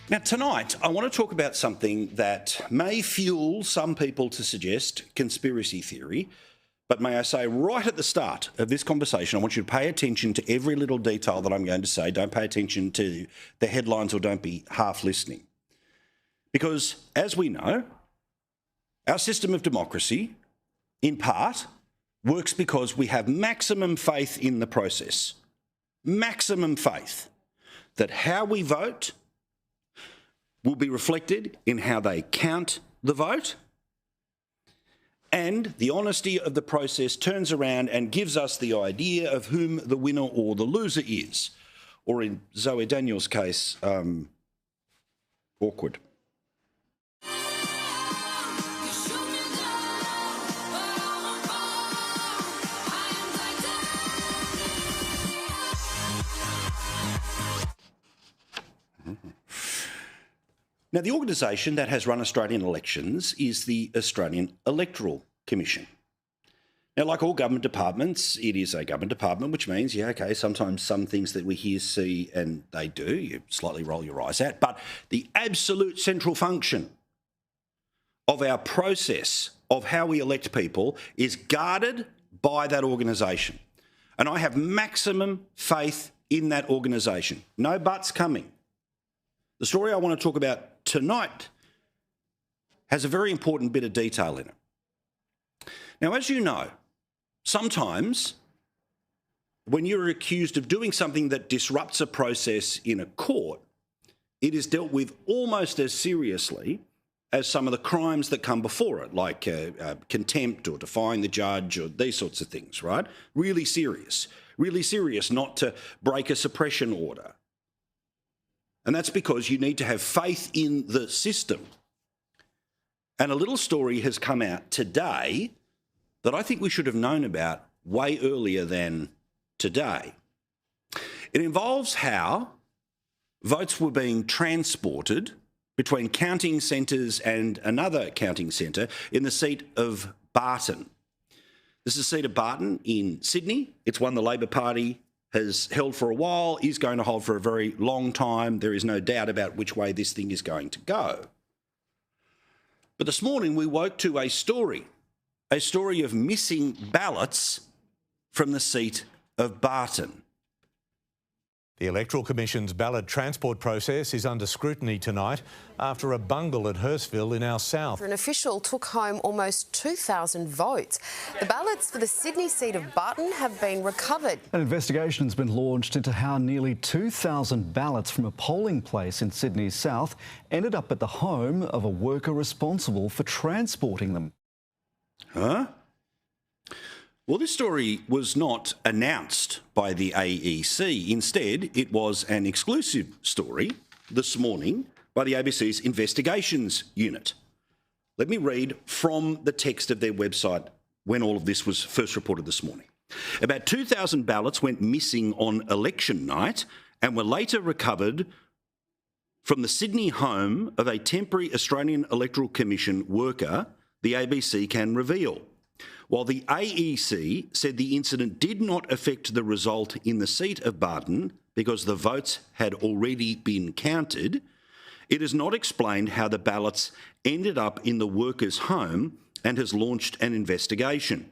Now, tonight, I want to talk about something that may fuel some people to suggest conspiracy theory, but may I say right at the start of this conversation, I want you to pay attention to every little detail that I'm going to say. Don't pay attention to the headlines or don't be half listening. Because, as we know, our system of democracy, in part, works because we have maximum faith in the process. Maximum faith that how we vote will be reflected in how they count the vote, and the honesty of the process turns around and gives us the idea of whom the winner or the loser is, or in Zoe Daniels' case, awkward. Now, the organisation that has run Australian elections is the Australian Electoral Commission. Now, like all government departments, it is a government department, which means, yeah, okay, sometimes some things that we hear, see, and they do, you slightly roll your eyes at. But the absolute central function of our process of how we elect people is guarded by that organisation. And I have maximum faith in that organisation. No buts coming. The story I want to talk about tonight has a very important bit of detail in it. Now, as you know, sometimes when you're accused of doing something that disrupts a process in a court, it is dealt with almost as seriously as some of the crimes that come before it, like contempt or defying the judge or these sorts of things, right? Really serious not to break a suppression order. And that's because you need to have faith in the system. And a little story has come out today that I think we should have known about way earlier than today. It involves how votes were being transported between counting centres and another counting centre in the seat of Barton. This is the seat of Barton in Sydney. It's one the Labor Party has held for a while, is going to hold for a very long time. There is no doubt about which way this thing is going to go. But this morning we woke to a story of missing ballots from the seat of Barton. The Electoral Commission's ballot transport process is under scrutiny tonight after a bungle at Hurstville in our south. An official took home almost 2,000 votes. The ballots for the Sydney seat of Barton have been recovered. An investigation has been launched into how nearly 2,000 ballots from a polling place in Sydney's south ended up at the home of a worker responsible for transporting them. Huh? Well, this story was not announced by the AEC. Instead, it was an exclusive story this morning by the ABC's Investigations Unit. Let me read from the text of their website when all of this was first reported this morning. About 2,000 ballots went missing on election night and were later recovered from the Sydney home of a temporary Australian Electoral Commission worker, the ABC can reveal. While the AEC said the incident did not affect the result in the seat of Barton because the votes had already been counted, it has not explained how the ballots ended up in the worker's home and has launched an investigation.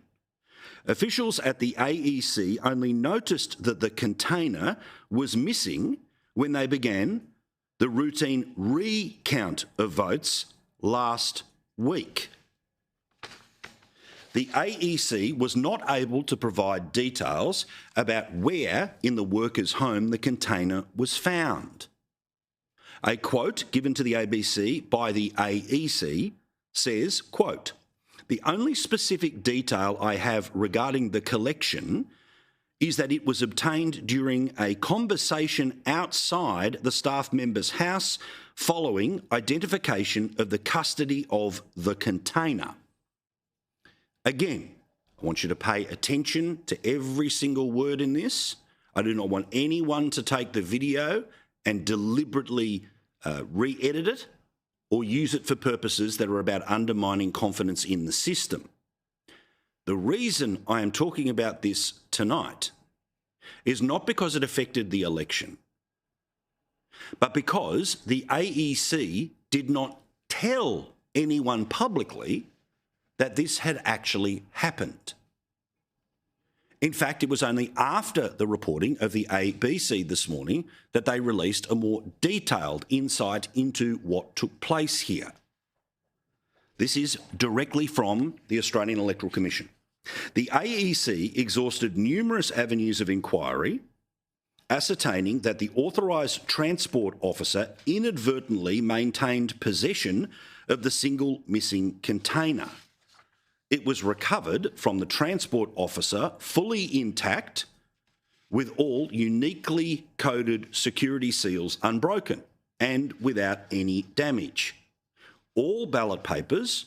Officials at the AEC only noticed that the container was missing when they began the routine recount of votes last week. The AEC was not able to provide details about where in the worker's home the container was found. A quote given to the ABC by the AEC says, quote, "The only specific detail I have regarding the collection is that it was obtained during a conversation outside the staff member's house following identification of the custody of the container." Again, I want you to pay attention to every single word in this. I do not want anyone to take the video and deliberately re-edit it or use it for purposes that are about undermining confidence in the system. The reason I am talking about this tonight is not because it affected the election. but because the AEC did not tell anyone publicly that this had actually happened. In fact, it was only after the reporting of the ABC this morning that they released a more detailed insight into what took place here. This is directly from the Australian Electoral Commission. The AEC exhausted numerous avenues of inquiry, ascertaining that the authorised transport officer inadvertently maintained possession of the single missing container. It was recovered from the transport officer fully intact, with all uniquely coded security seals unbroken and without any damage. All ballot papers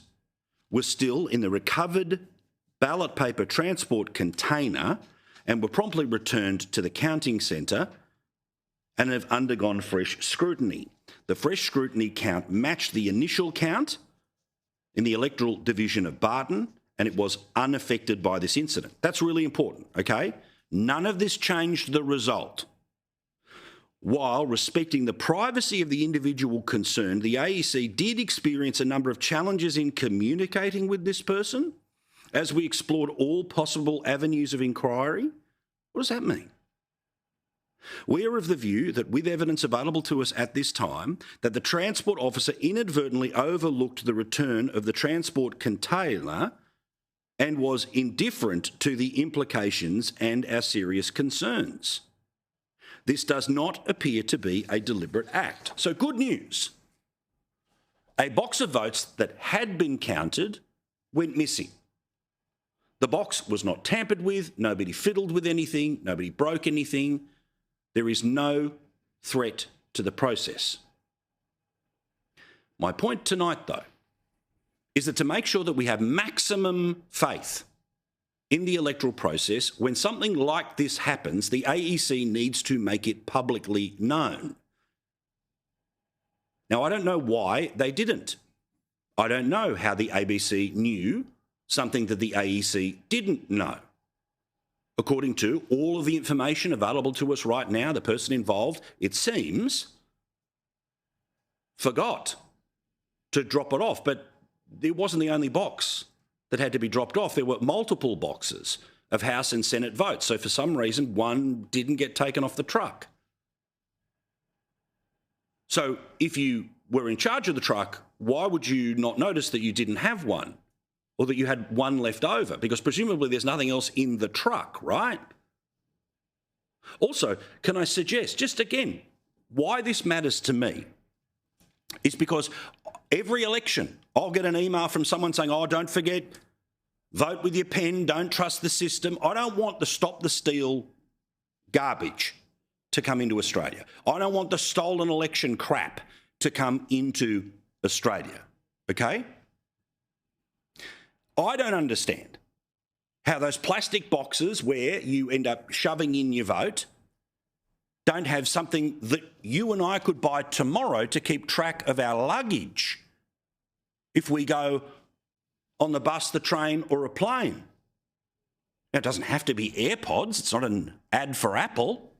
were still in the recovered ballot paper transport container and were promptly returned to the counting centre and have undergone fresh scrutiny. The fresh scrutiny count matched the initial count in the electoral division of Barton, and it was unaffected by this incident. That's really important, okay? None of this changed the result. While respecting the privacy of the individual concerned, the AEC did experience a number of challenges in communicating with this person as we explored all possible avenues of inquiry. What does that mean? We are of the view that with evidence available to us at this time, that the transport officer inadvertently overlooked the return of the transport container and was indifferent to the implications and our serious concerns. This does not appear to be a deliberate act. So good news. A box of votes that had been counted went missing. The box was not tampered with, nobody fiddled with anything, nobody broke anything. There is no threat to the process. My point tonight, though, is that to make sure that we have maximum faith in the electoral process, when something like this happens, the AEC needs to make it publicly known. Now, I don't know why they didn't. I don't know how the ABC knew something that the AEC didn't know. According to all of the information available to us right now, the person involved, it seems, forgot to drop it off. But it wasn't the only box that had to be dropped off. There were multiple boxes of House and Senate votes. So for some reason, one didn't get taken off the truck. So if you were in charge of the truck, why would you not notice that you didn't have one or that you had one left over? Because presumably there's nothing else in the truck, right? Also, can I suggest, just again, why this matters to me is because every election, I'll get an email from someone saying, oh, don't forget, vote with your pen, don't trust the system. I don't want the stop the steal garbage to come into Australia. I don't want the stolen election crap to come into Australia, okay? I don't understand how those plastic boxes where you end up shoving in your vote don't have something that you and I could buy tomorrow to keep track of our luggage if we go on the bus, the train or a plane. Now, it doesn't have to be AirPods. It's not an ad for Apple.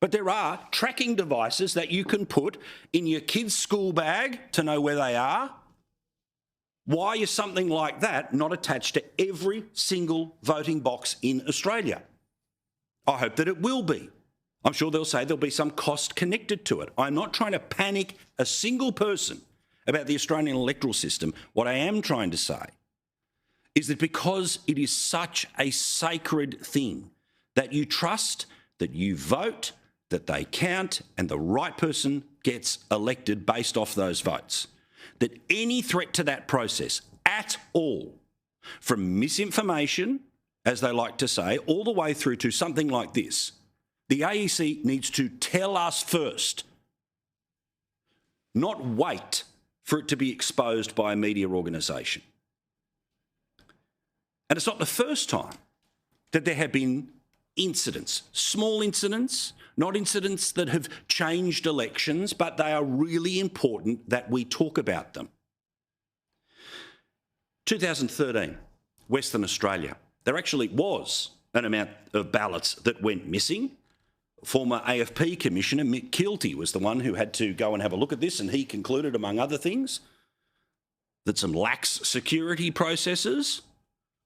But there are tracking devices that you can put in your kid's school bag to know where they are. Why is something like that not attached to every single voting box in Australia? I hope that it will be. I'm sure they'll say there'll be some cost connected to it. I'm not trying to panic a single person about the Australian electoral system. What I am trying to say is that because it is such a sacred thing that you trust, that you vote, that they count, and the right person gets elected based off those votes, that any threat to that process at all, from misinformation, as they like to say, all the way through to something like this, the AEC needs to tell us first, not wait for it to be exposed by a media organisation. And it's not the first time that there have been incidents, small incidents, not incidents that have changed elections, but they are really important that we talk about them. 2013, Western Australia, there actually was an amount of ballots that went missing. former AFP Commissioner Mick Keelty was the one who had to go and have a look at this, and he concluded, among other things, that some lax security processes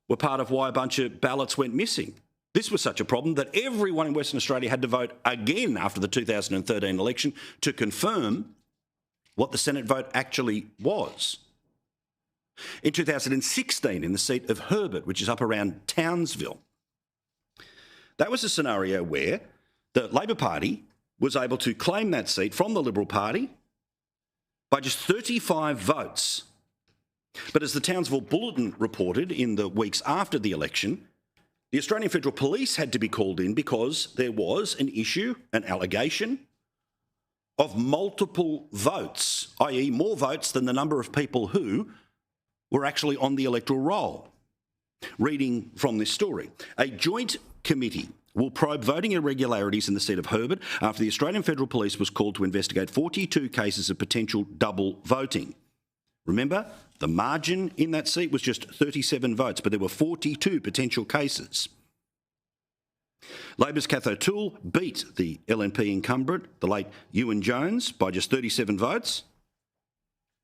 were part of why a bunch of ballots went missing. This was such a problem that everyone in Western Australia had to vote again after the 2013 election to confirm what the Senate vote actually was. In 2016, in the seat of Herbert, which is up around Townsville, that was a scenario where the Labor Party was able to claim that seat from the Liberal Party by just 35 votes. But as the Townsville Bulletin reported in the weeks after the election, the Australian Federal Police had to be called in because there was an issue, an allegation, of multiple votes, i.e. more votes than the number of people who were actually on the electoral roll. Reading from this story, a joint committee will probe voting irregularities in the seat of Herbert after the Australian Federal Police was called to investigate 42 cases of potential double voting. Remember, the margin in that seat was just 37 votes, but there were 42 potential cases. Labor's Kath O'Toole beat the LNP incumbent, the late Ewan Jones, by just 37 votes.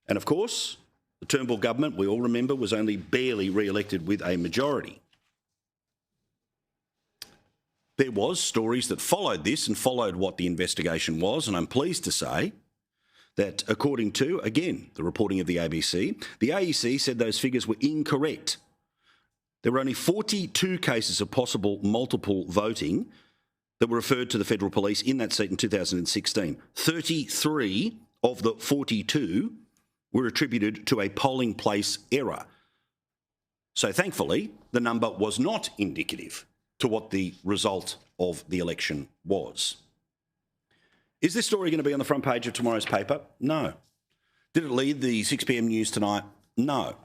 And of course, the Turnbull government, we all remember, was only barely re-elected with a majority. There was stories that followed this and followed what the investigation was, and I'm pleased to say that according to, again, the reporting of the ABC, the AEC said those figures were incorrect. There were only 42 cases of possible multiple voting that were referred to the Federal Police in that seat in 2016. 33 of the 42 were attributed to a polling place error. So thankfully, the number was not indicative to what the result of the election was. Is this story going to be on the front page of tomorrow's paper? No. Did it lead the 6 p.m. news tonight? No.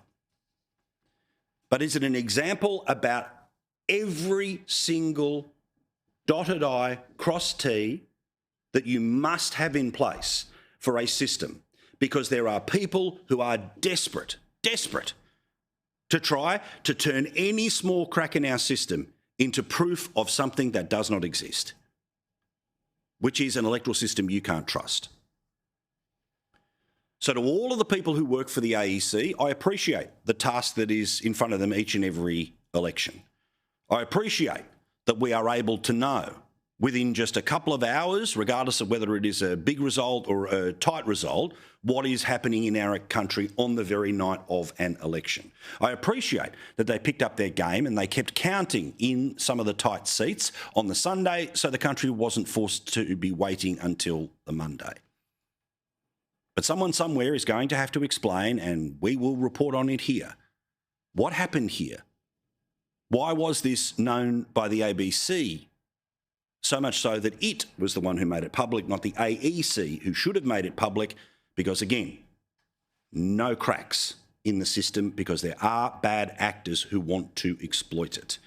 But is it an example about every single dotted I, crossed T that you must have in place for a system? Because there are people who are desperate to try to turn any small crack in our system into proof of something that does not exist, which is an electoral system you can't trust. So to all of the people who work for the AEC, I appreciate the task that is in front of them each and every election. I appreciate that we are able to know within just a couple of hours, regardless of whether it is a big result or a tight result, what is happening in our country on the very night of an election. I appreciate that they picked up their game and they kept counting in some of the tight seats on the Sunday so the country wasn't forced to be waiting until the Monday. But someone somewhere is going to have to explain, and we will report on it here. What happened here? Why was this known by the ABC? So much so that it was the one who made it public, not the AEC, who should have made it public, because again, no cracks in the system because there are bad actors who want to exploit it.